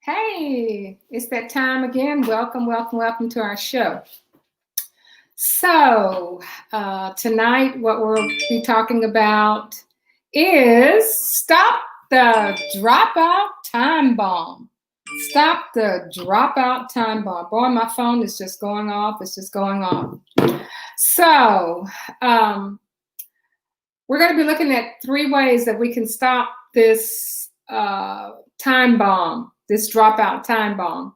Hey, it's that time again. Welcome, welcome, welcome to our show. Tonight, what we'll be talking about is stop the dropout time bomb. Stop the dropout time bomb. Boy, my phone is just going off. It's just going off. So, we're going to be looking at 3 ways that we can stop this time bomb, this dropout time bomb.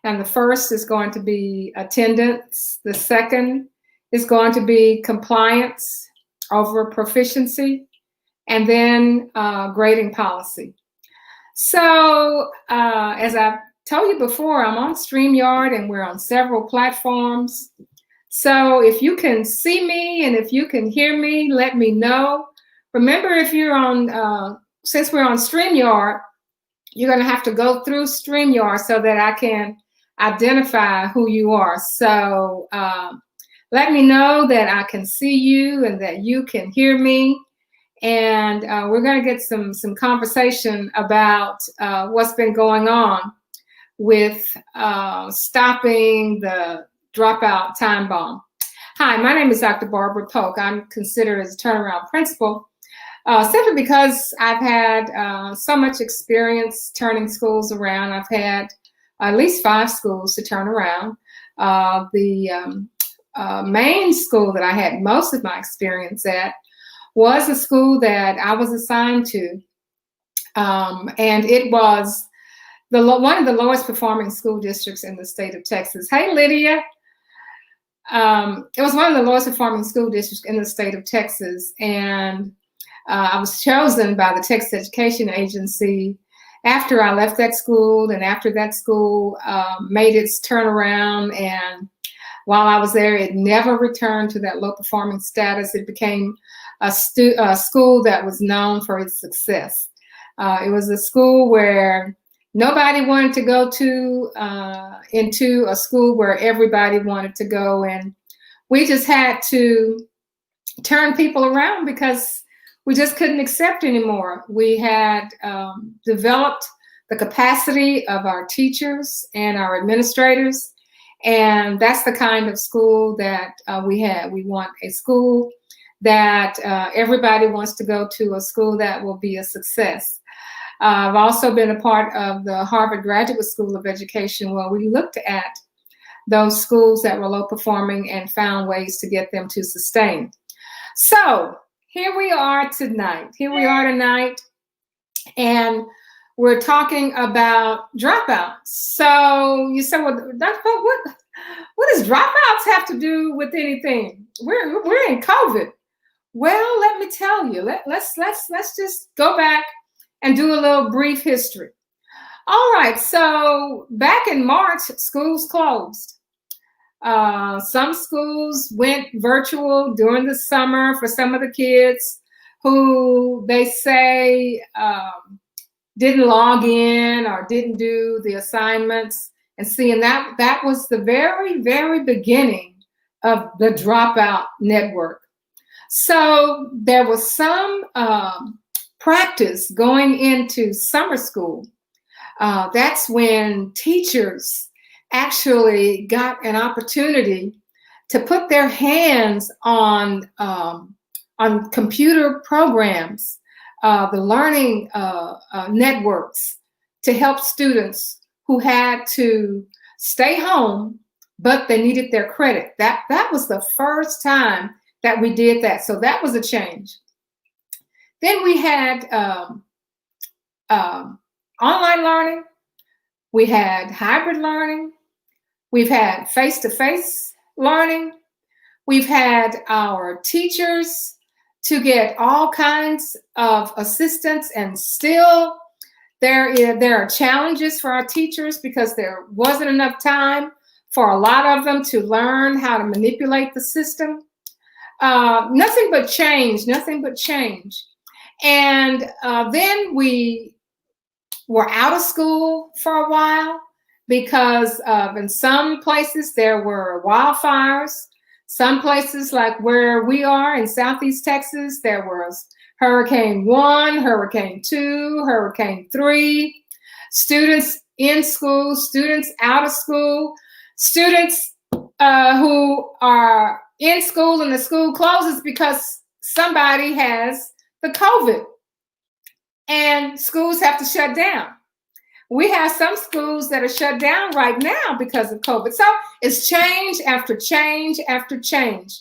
And the first is going to be attendance. The second is going to be compliance over proficiency, and then grading policy. So as I've told you before, I'm on StreamYard and we're on several platforms. So if you can see me and if you can hear me, let me know. Remember, if you're on, since we're on StreamYard, you're going to have to go through StreamYard so that I can identify who you are. So let me know that I can see you and that you can hear me. And we're going to get some conversation about what's been going on with stopping the dropout time bomb. Hi, my name is Dr. Barbara Polk. I'm considered as a turnaround principal simply because I've had so much experience turning schools around. I've had at least 5 schools to turn around. The main school that I had most of my experience at was a school that I was assigned to, and it was one of the lowest performing school districts in the state of Texas. Hey, Lydia. It was one of the lowest performing school districts in the state of Texas, and I was chosen by the Texas Education Agency after I left that school, and after that school made its turnaround. And while I was there, it never returned to that low performing status. It became a school that was known for its success. It was a school where nobody wanted to go to, into a school where everybody wanted to go. And we just had to turn people around because we just couldn't accept anymore. We had developed the capacity of our teachers and our administrators, and that's the kind of school that we had. We want a school that everybody wants to go to, a school that will be a success. I've also been a part of the Harvard Graduate School of Education, where we looked at those schools that were low performing and found ways to get them to sustain. So here we are tonight. And we're talking about dropouts. So you say, well, what does dropouts have to do with anything? We're in COVID. Well, let me tell you. Let's just go back and do a little brief history. All right. So back in March, schools closed. Some schools went virtual during the summer for some of the kids who they say didn't log in or didn't do the assignments. And see, and that was the very, very beginning of the dropout network. So there was some practice going into summer school. That's when teachers actually got an opportunity to put their hands on computer programs, the learning networks, to help students who had to stay home, but they needed their credit. That was the first time that we did that. So that was a change. Then we had online learning. We had hybrid learning. We've had face-to-face learning. We've had our teachers to get all kinds of assistance, and still there are challenges for our teachers because there wasn't enough time for a lot of them to learn how to manipulate the system. Nothing but change. And then we were out of school for a while because in some places there were wildfires. Some places, like where we are in Southeast Texas, there was Hurricane 1, Hurricane 2, Hurricane 3. Students in school, students out of school, students who are in school and the school closes because somebody has the COVID and schools have to shut down. We have some schools that are shut down right now because of COVID. So it's change after change after change.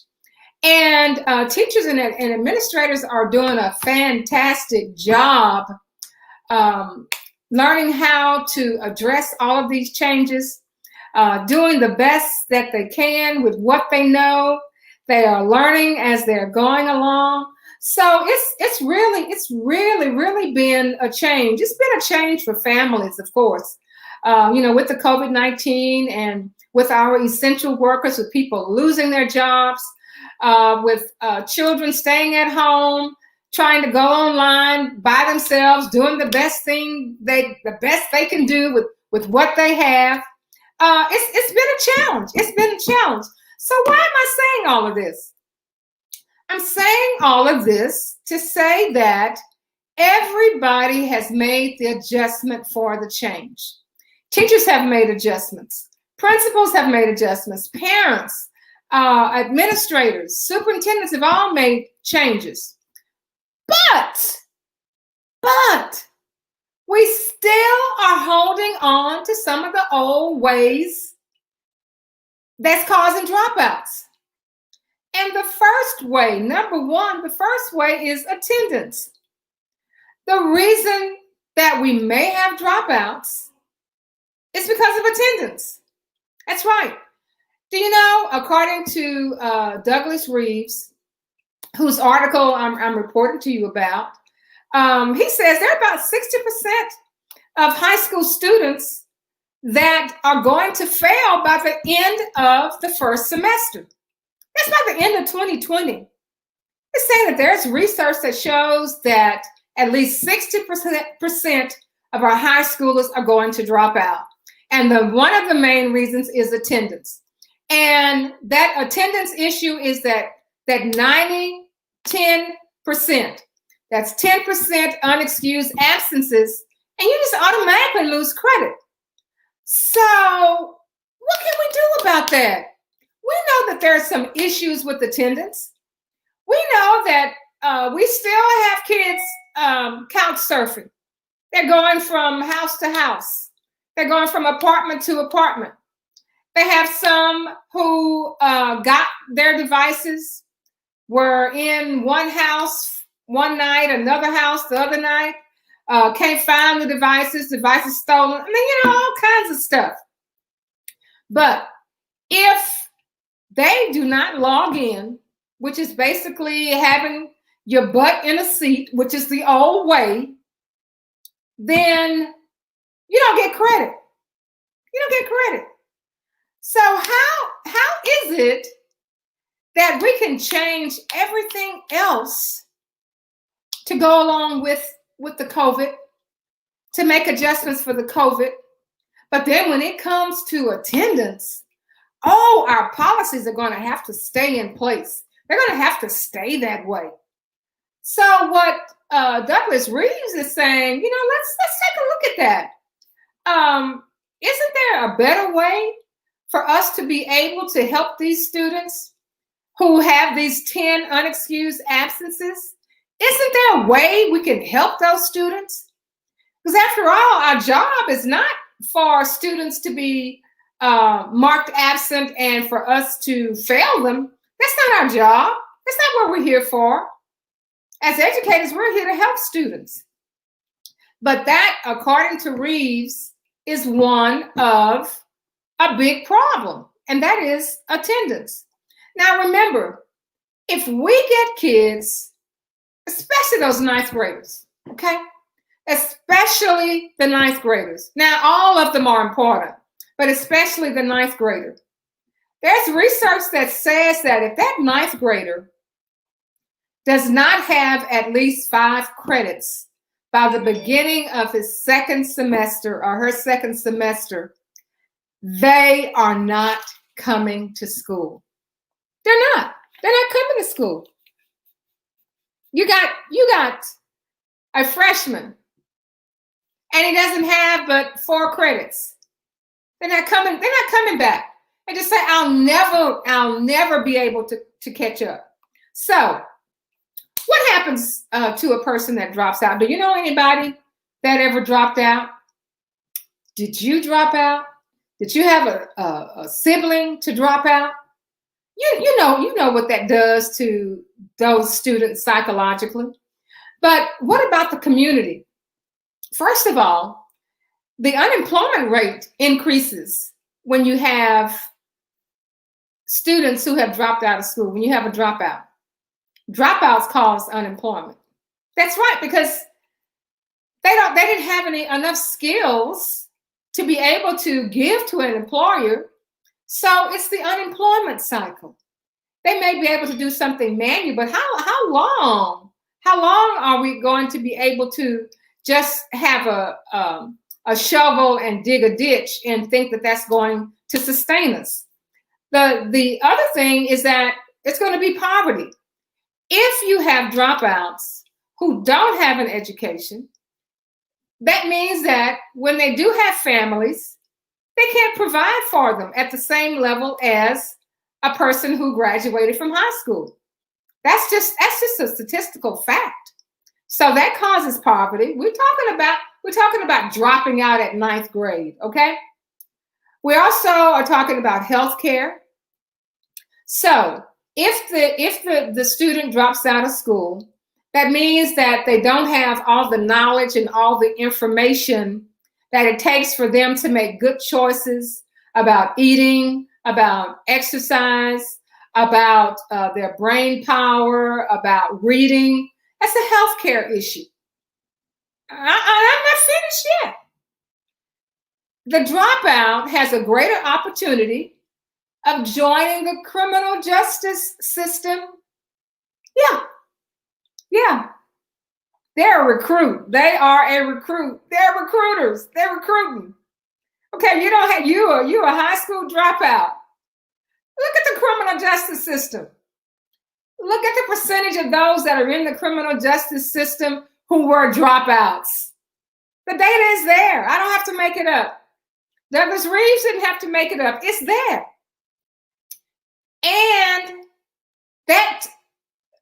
And teachers and administrators are doing a fantastic job learning how to address all of these changes, doing the best that they can with what they know. They are learning as they're going along. So it's really been a change. It's been a change for families, of course. With the COVID-19 and with our essential workers, with people losing their jobs, with children staying at home, trying to go online by themselves, doing the best they can do with what they have. It's been a challenge. It's been a challenge. So why am I saying all of this? I'm saying all of this to say that everybody has made the adjustment for the change. Teachers have made adjustments. Principals have made adjustments. Parents, administrators, superintendents have all made changes. But we still are holding on to some of the old ways that's causing dropouts. And the first way, number one, the first way is attendance. The reason that we may have dropouts is because of attendance. That's right. Do you know, according to Douglas Reeves, whose article I'm reporting to you about, he says there are about 60% of high school students that are going to fail by the end of the first semester. That's by the end of 2020. It's saying that there's research that shows that at least 60% of our high schoolers are going to drop out. And one of the main reasons is attendance. And that attendance issue is that 90-10%. That's 10% unexcused absences, and you just automatically lose credit. So what can we do about that? We know that there are some issues with attendance. We know that we still have kids couch surfing. They're going from house to house. They're going from apartment to apartment. They have some who got their devices, were in one house one night, another house the other night, can't find the devices stolen. I mean, all kinds of stuff. But if they do not log in, which is basically having your butt in a seat, which is the old way, then you don't get credit. You don't get credit. So how is it that we can change everything else to go along with the COVID, to make adjustments for the COVID, but then when it comes to attendance, our policies are going to have to stay in place. They're going to have to stay that way. So what Douglas Reeves is saying, let's take a look at that. Isn't there a better way for us to be able to help these students who have these 10 unexcused absences? Isn't there a way we can help those students? Because after all, our job is not for students to be marked absent and for us to fail them. That's not our job. That's not what we're here for. As educators, we're here to help students. But that, according to Reeves, is one of a big problem, and that is attendance. Now, remember, if we get kids, especially those ninth graders, okay? Especially the ninth graders. Now, all of them are important, but especially the ninth grader. There's research that says that if that ninth grader does not have at least 5 credits by the beginning of his second semester or her second semester, they are not coming to school. They're not coming to school. You got a freshman and he doesn't have but 4 credits. They're not coming back. And just say, I'll never be able to catch up. So what happens to a person that drops out? Do you know anybody that ever dropped out? Did you drop out? Did you have a sibling to drop out? You know what that does to those students psychologically. But what about the community? First of all, the unemployment rate increases when you have students who have dropped out of school, when you have a dropout. Dropouts cause unemployment. That's right, because they didn't have enough skills to be able to give to an employer. So it's the unemployment cycle. They may be able to do something manual, but how long? How long are we going to be able to just have a shovel and dig a ditch and think that that's going to sustain us? The other thing is that it's going to be poverty. If you have dropouts who don't have an education, that means that when they do have families, they can't provide for them at the same level as a person who graduated from high school. That's just a statistical fact. So that causes poverty. We're talking about dropping out at 9th grade, okay? We also are talking about healthcare. So if the student drops out of school, that means that they don't have all the knowledge and all the information that it takes for them to make good choices about eating, about exercise, about their brain power, about reading. That's a healthcare issue. I'm not finished yet. The dropout has a greater opportunity of joining the criminal justice system. Yeah. They're a recruit. They are a recruit. They're recruiters. They're recruiting. Okay, you're a high school dropout. Look at the criminal justice system. Look at the percentage of those that are in the criminal justice system who were dropouts. The data is there. I don't have to make it up. Douglas Reeves didn't have to make it up. It's there. And that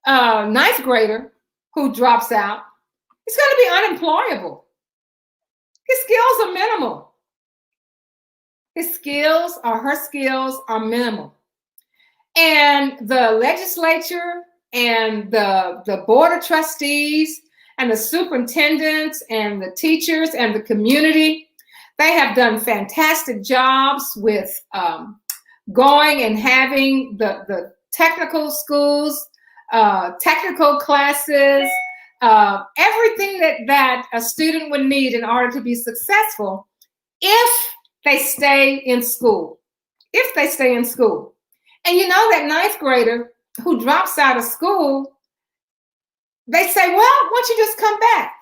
9th grader who drops out is going to be unemployable. His skills are minimal. His skills or her skills are minimal. And the legislature and the board of trustees and the superintendents and the teachers and the community, they have done fantastic jobs with going and having the technical schools, technical classes, everything that a student would need in order to be successful if they stay in school. If they stay in school. And you know that 9th grader who drops out of school, they say, well, why don't you just come back?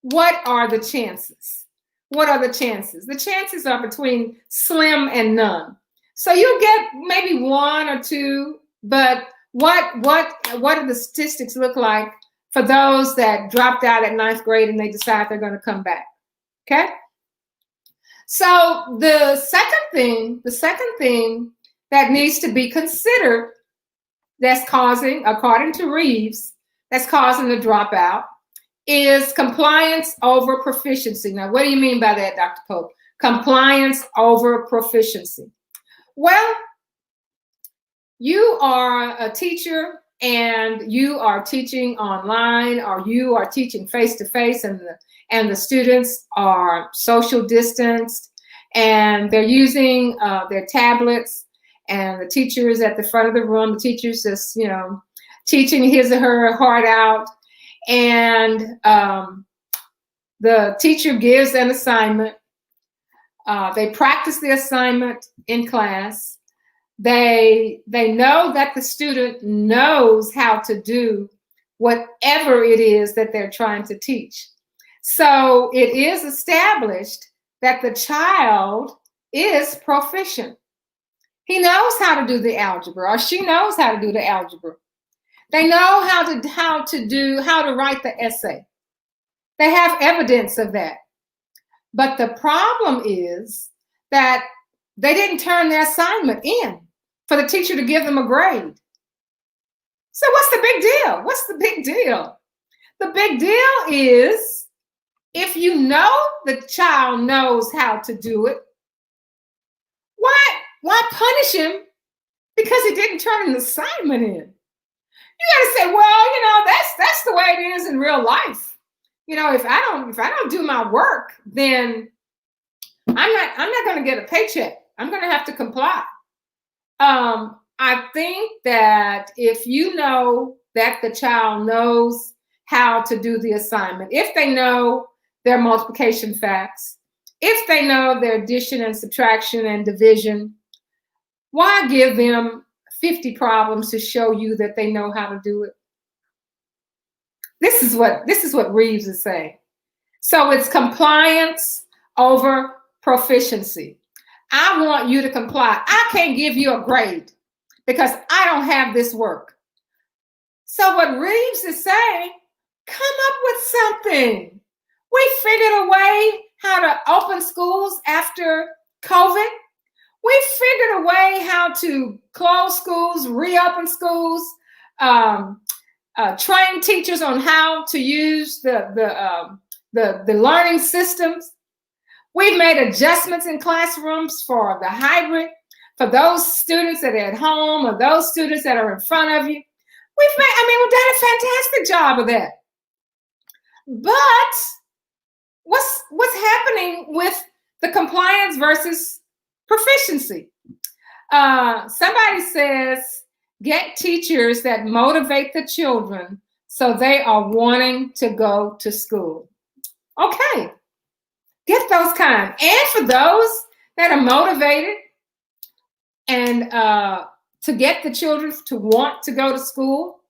What are the chances? What are the chances? The chances are between slim and none. So you'll get maybe 1 or 2, but what do the statistics look like for those that dropped out at 9th grade and they decide they're going to come back? Okay. So the second thing that needs to be considered that's causing, according to Reeves, that's causing the dropout is compliance over proficiency. Now, what do you mean by that, Dr. Pope? Compliance over proficiency. Well, you are a teacher and you are teaching online, or you are teaching face-to-face, and the students are social distanced and they're using their tablets, and the teacher is at the front of the room. The teacher's just, teaching his or her heart out. And the teacher gives an assignment. They practice the assignment in class. They know that the student knows how to do whatever it is that they're trying to teach. So it is established that the child is proficient. He knows how to do the algebra, or she knows how to do the algebra. They know how to write the essay. They have evidence of that. But the problem is that they didn't turn their assignment in for the teacher to give them a grade. So what's the big deal? What's the big deal? The big deal is if you know the child knows how to do it, why punish him because he didn't turn an assignment in? You got to say, well, that's the way it is in real life. If I don't do my work, then I'm not going to get a paycheck. I'm going to have to comply. I think that if you know that the child knows how to do the assignment, if they know their multiplication facts, if they know their addition and subtraction and division, why give them 50 problems to show you that they know how to do it? This is what Reeves is saying. So it's compliance over proficiency. I want you to comply. I can't give you a grade because I don't have this work. So what Reeves is saying, come up with something. We figured a way how to open schools after COVID. We figured a way how to close schools, reopen schools, train teachers on how to use the learning systems. We've made adjustments in classrooms for the hybrid, for those students that are at home or those students that are in front of you. We've done a fantastic job of that. But what's happening with the compliance versus proficiency? Somebody says, get teachers that motivate the children so they are wanting to go to school. Okay, get those kind. And for those that are motivated and to get the children to want to go to school,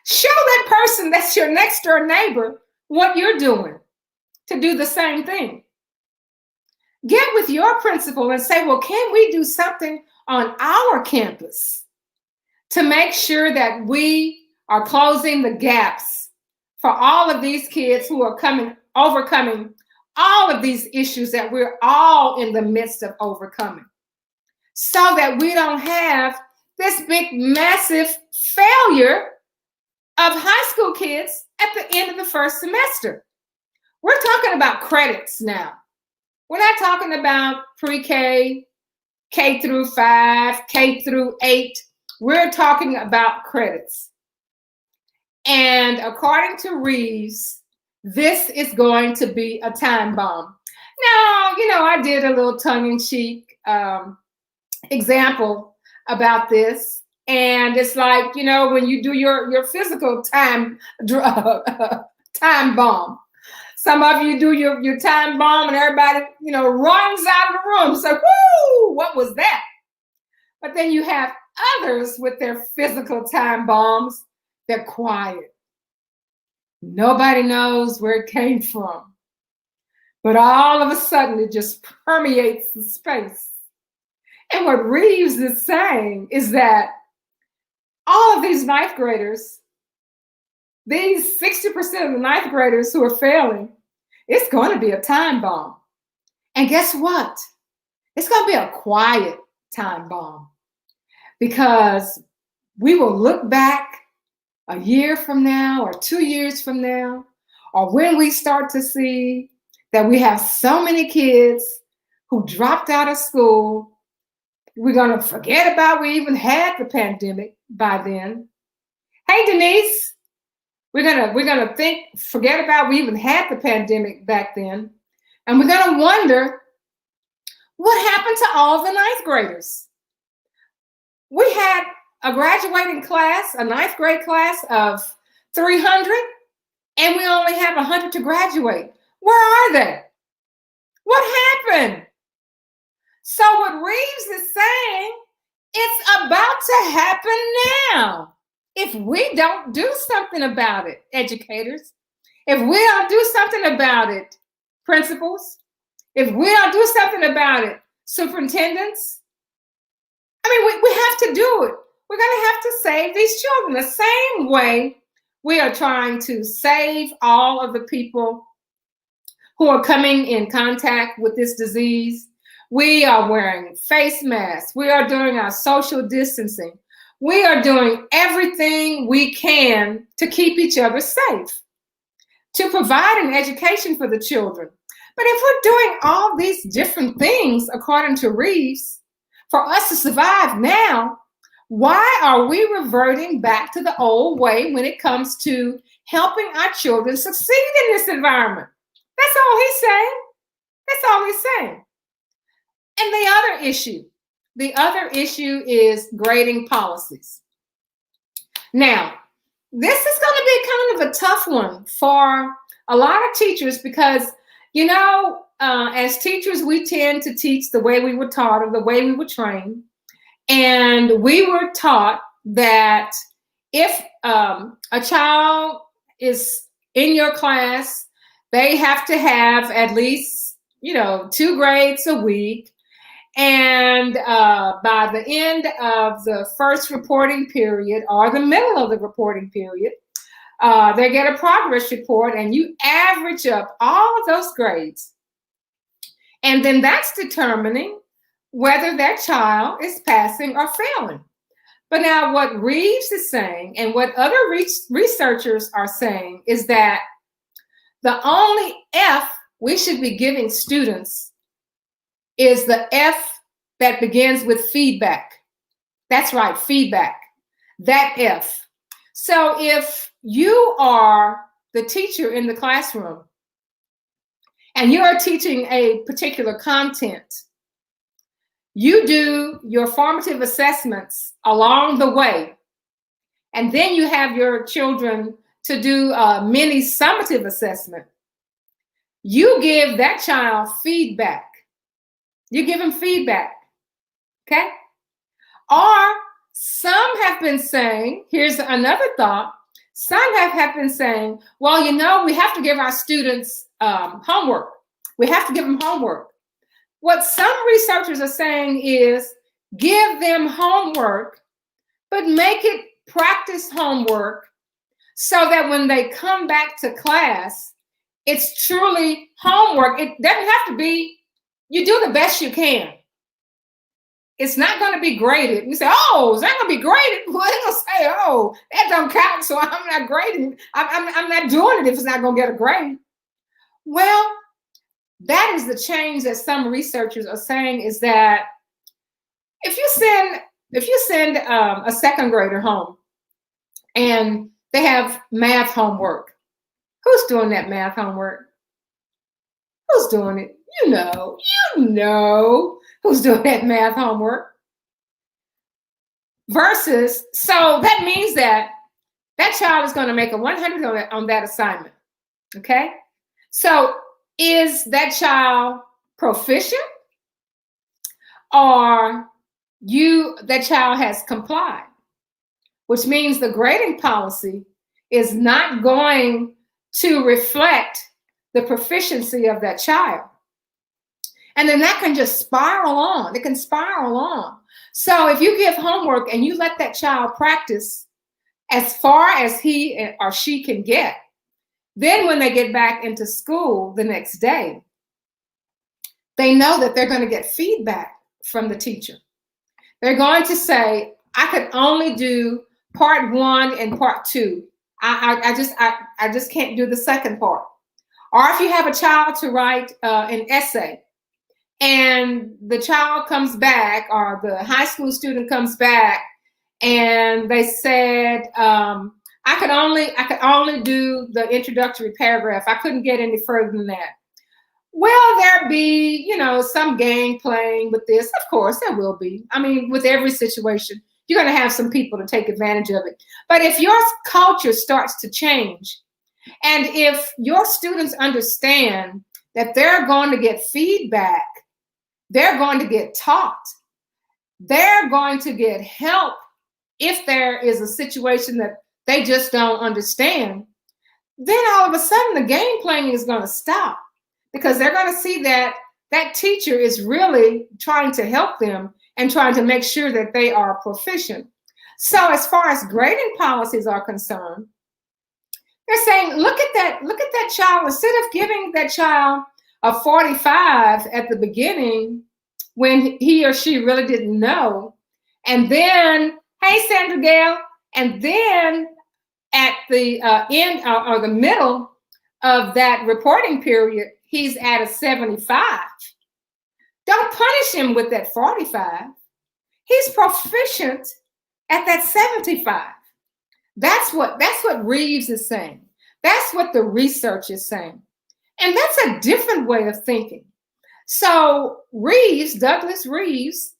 show that person that's your next door neighbor what you're doing to do the same thing. Get with your principal and say, well, can we do something on our campus to make sure that we are closing the gaps for all of these kids who are overcoming all of these issues that we're all in the midst of overcoming, so that we don't have this big, massive failure of high school kids at the end of the first semester. We're talking about credits now. We're not talking about pre-K, K through 5, K through 8. We're talking about credits. And according to Reeves, this is going to be a time bomb. Now, I did a little tongue-in-cheek example about this. And it's like, when you do your physical time bomb. Some of you do your time bomb and everybody, runs out of the room. So, whoo, what was that? But then you have others with their physical time bombs. They're quiet. Nobody knows where it came from. But all of a sudden, it just permeates the space. And what Reeves is saying is that all of these ninth graders, these 60% of the ninth graders who are failing, it's going to be a time bomb. And guess what? It's going to be a quiet time bomb, because we will look back a year from now or 2 years from now, or when we start to see that we have so many kids who dropped out of school, we're going to forget about we even had the pandemic by then. Hey, Denise, we're gonna forget about we even had the pandemic back then, and we're gonna wonder what happened to all the ninth graders. We had a graduating class, a ninth grade class of 300, and we only have 100 to graduate. Where are they? What happened? So what Reeves is saying, it's about to happen now. If we don't do something about it, educators, if we don't do something about it, principals, if we don't do something about it, superintendents, we have to do it. We're going to have to save these children the same way we are trying to save all of the people who are coming in contact with this disease. We are wearing face masks. We are doing our social distancing. We are doing everything we can to keep each other safe, to provide an education for the children. But if we're doing all these different things, according to Reeves, for us to survive now, why are we reverting back to the old way when it comes to helping our children succeed in this environment? That's all he's saying. That's all he's saying. And the other issue is grading policies. Now, this is going to be kind of a tough one for a lot of teachers because, as teachers, we tend to teach the way we were taught or the way we were trained. And we were taught that if a child is in your class, they have to have at least, 2 grades a week. And by the end of the first reporting period or the middle of the reporting period, they get a progress report and you average up all of those grades. And then that's determining whether that child is passing or failing. But now what Reeves is saying and what other researchers are saying is that the only F we should be giving students is the F that begins with feedback. That's right, feedback. That F. So if you are the teacher in the classroom and you are teaching a particular content, you do your formative assessments along the way. And then you have your children to do a mini summative assessment. You give that child feedback. You give them feedback, okay? Or some have been saying, here's another thought, some have been saying, well, we have to give our students homework. We have to give them homework. What some researchers are saying is give them homework, but make it practice homework so that when they come back to class, it's truly homework. It doesn't have to be, you do the best you can. It's not going to be graded. You say, oh, is that going to be graded? Well, they're going to say, oh, that don't count, so I'm not grading. I'm not doing it if it's not going to get a grade. Well, that is the change that some researchers are saying is that if you send a second grader home and they have math homework, who's doing that math homework? Who's doing it? You know who's doing that math homework. Versus, so that means that child is going to make a 100 on that assignment. Okay? So is that child proficient or that child has complied? Which means the grading policy is not going to reflect the proficiency of that child. And then that can just spiral on. It can spiral on. So if you give homework and you let that child practice as far as he or she can get, then when they get back into school the next day, they know that they're going to get feedback from the teacher. They're going to say, I could only do part 1 and part 2. I just can't do the second part. Or if you have a child to write an essay and the child comes back or the high school student comes back and they said, I could only do the introductory paragraph. I couldn't get any further than that. Will there be, some game playing with this? Of course, there will be. I mean, with every situation, you're going to have some people to take advantage of it. But if your culture starts to change, and if your students understand that they're going to get feedback, they're going to get taught, they're going to get help if there is a situation that they just don't understand, then all of a sudden the game playing is going to stop because they're going to see that that teacher is really trying to help them and trying to make sure that they are proficient. So as far as grading policies are concerned, They're saying, look at that child. Instead of giving that child a 45 at the beginning when he or she really didn't know, and then, hey, Sandra Gale, and then at the end or the middle of that reporting period, he's at a 75. Don't punish him with that 45. He's proficient at that 75. That's what Reeves is saying. That's what the research is saying. And that's a different way of thinking. So Douglas Reeves,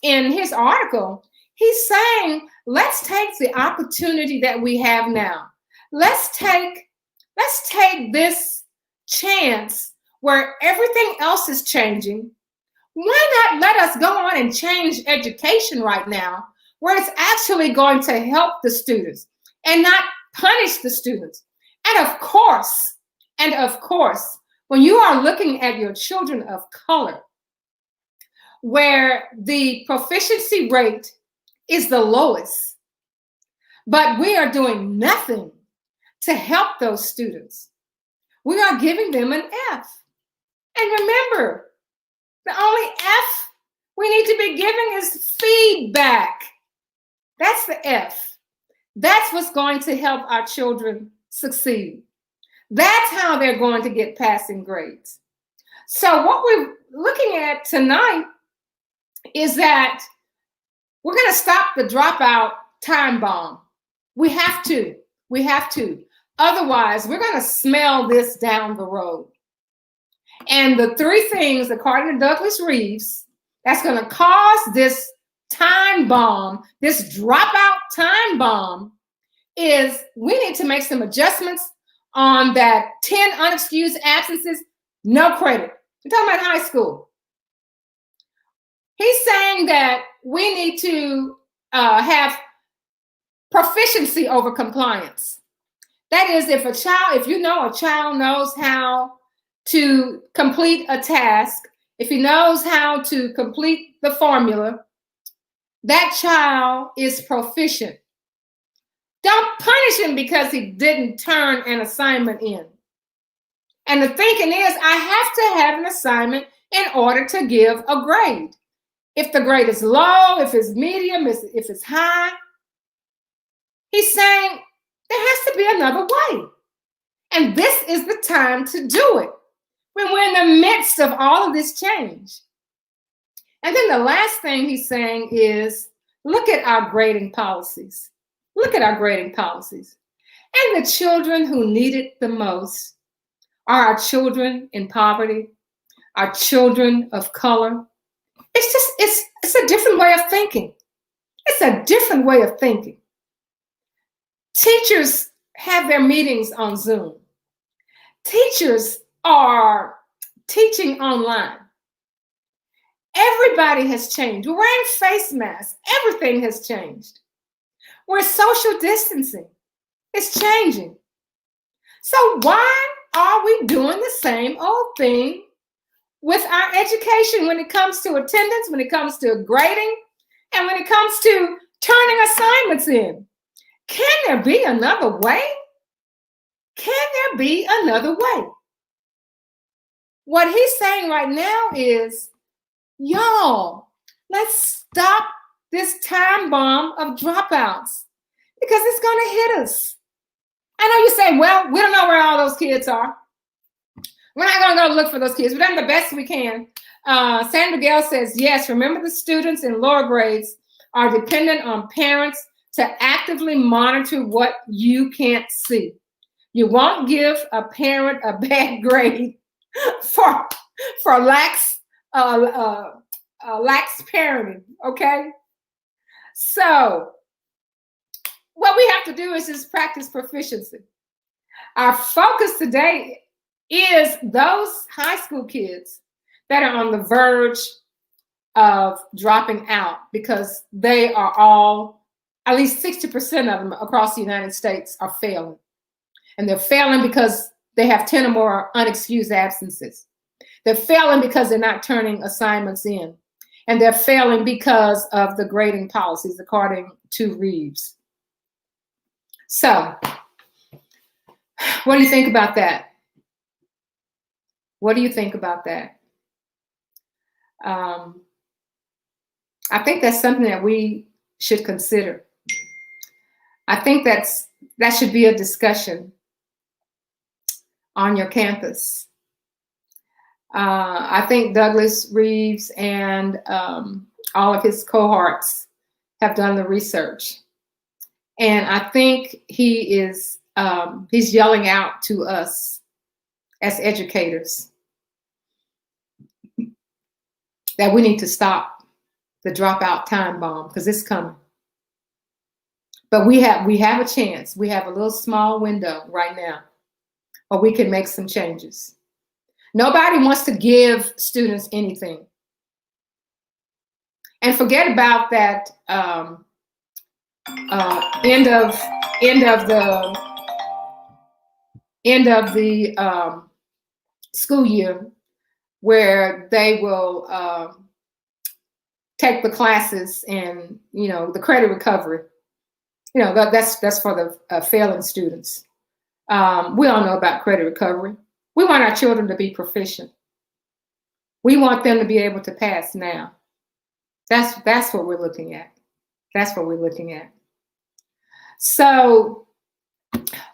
in his article, he's saying, let's take the opportunity that we have now. Let's take this chance where everything else is changing. Why not let us go on and change education right now, where it's actually going to help the students and not punish the students? And of course, when you are looking at your children of color, where the proficiency rate is the lowest, but we are doing nothing to help those students, we are giving them an F. And remember, the only F we need to be giving is feedback. That's the F. That's what's going to help our children succeed. That's how they're going to get passing grades. So what we're looking at tonight is that we're going to stop the dropout time bomb. We have to. Otherwise, we're going to smell this down the road. And the three things, according to Douglas Reeves, that's going to cause this time bomb, this dropout time bomb, is we need to make some adjustments on that 10 unexcused absences, no credit. We're talking about high school. He's saying that we need to have proficiency over compliance. That is, if you know a child knows how to complete a task, if he knows how to complete the formula, that child is proficient. Don't punish him because he didn't turn an assignment in. And the thinking is, I have to have an assignment in order to give a grade. If the grade is low, if it's medium, if it's high, he's saying there has to be another way. And this is the time to do it when we're in the midst of all of this change. And then the last thing he's saying is, look at our grading policies. Look at our grading policies. And the children who need it the most are our children in poverty, our children of color. It's a different way of thinking. It's a different way of thinking. Teachers have their meetings on Zoom. Teachers are teaching online. Everybody has changed. We're wearing face masks. Everything has changed. We're social distancing. It's changing. So why are we doing the same old thing with our education when it comes to attendance, when it comes to grading, and when it comes to turning assignments in? Can there be another way? Can there be another way? What he's saying right now is, y'all, let's stop this time bomb of dropouts because it's going to hit us. I know you say, well, we don't know where all those kids are. We're not going to go look for those kids. We've done the best we can. Sandra Gale says, yes, remember the students in lower grades are dependent on parents to actively monitor what you can't see. You won't give a parent a bad grade for lax parenting, okay? So what we have to do is just practice proficiency. Our focus today is those high school kids that are on the verge of dropping out because they are all, at least 60% of them across the United States are failing. And they're failing because they have 10 or more unexcused absences. They're failing because they're not turning assignments in. And they're failing because of the grading policies, according to Reeves. So What do you think about that? What do you think about that? Um, I think that's something that we should consider. I think that should be a discussion on your campus. I think Douglas Reeves and all of his cohorts have done the research, and I think he's yelling out to us as educators that we need to stop the dropout time bomb, because it's coming. But we have a chance. We have a little small window right now where we can make some changes. Nobody wants to give students anything. And forget about that end of the school year, where they will take the classes and, the credit recovery. That's for the failing students. We all know about credit recovery. We want our children to be proficient. We want them to be able to pass now. That's what we're looking at. That's what we're looking at. So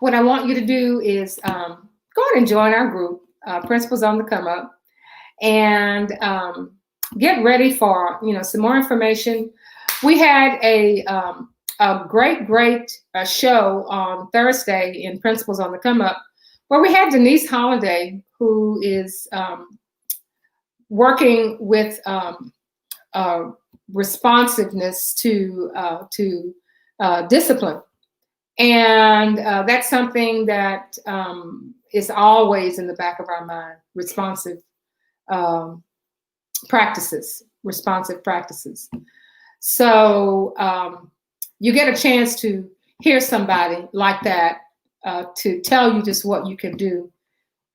what I want you to do is go ahead and join our group, Principals on the Come Up, and get ready for some more information. We had a great show on Thursday in Principals on the Come Up, where we had Denise Holliday, who is working with responsiveness to discipline. And that's something that is always in the back of our mind, responsive practices. So you get a chance to hear somebody like that to tell you just what you can do.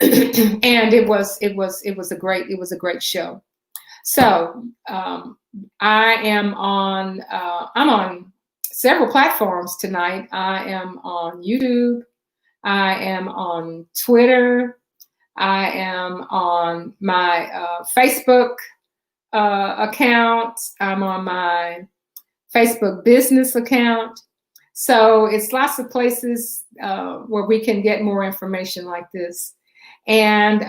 And it was a great show. So I'm on several platforms tonight. I am on YouTube. I am on Twitter. I am on my Facebook account. I'm on my Facebook business account. So it's lots of places where we can get more information like this. And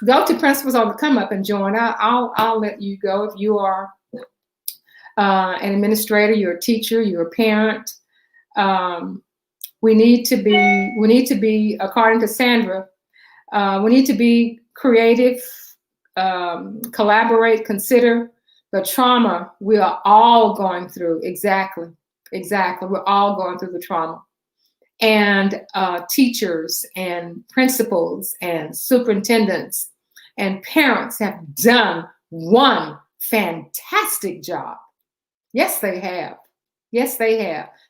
go to Principals on the Come Up and join. I'll let you go if you are an administrator, you're a teacher, you're a parent. We need to be, according to Sandra, we need to be creative, collaborate, consider the trauma we are all going through. Exactly. We're all going through the trauma. And teachers and principals and superintendents and parents have done one fantastic job. Yes, they have.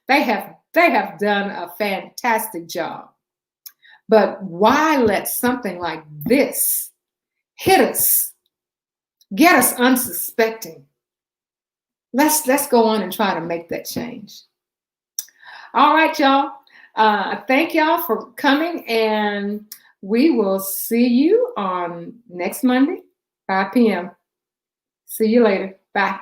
They have done a fantastic job. But why let something like this hit us, get us unsuspecting? Let's go on and try to make that change. All right, y'all. Thank y'all for coming, and we will see you on next Monday, 5 p.m. See you later. Bye.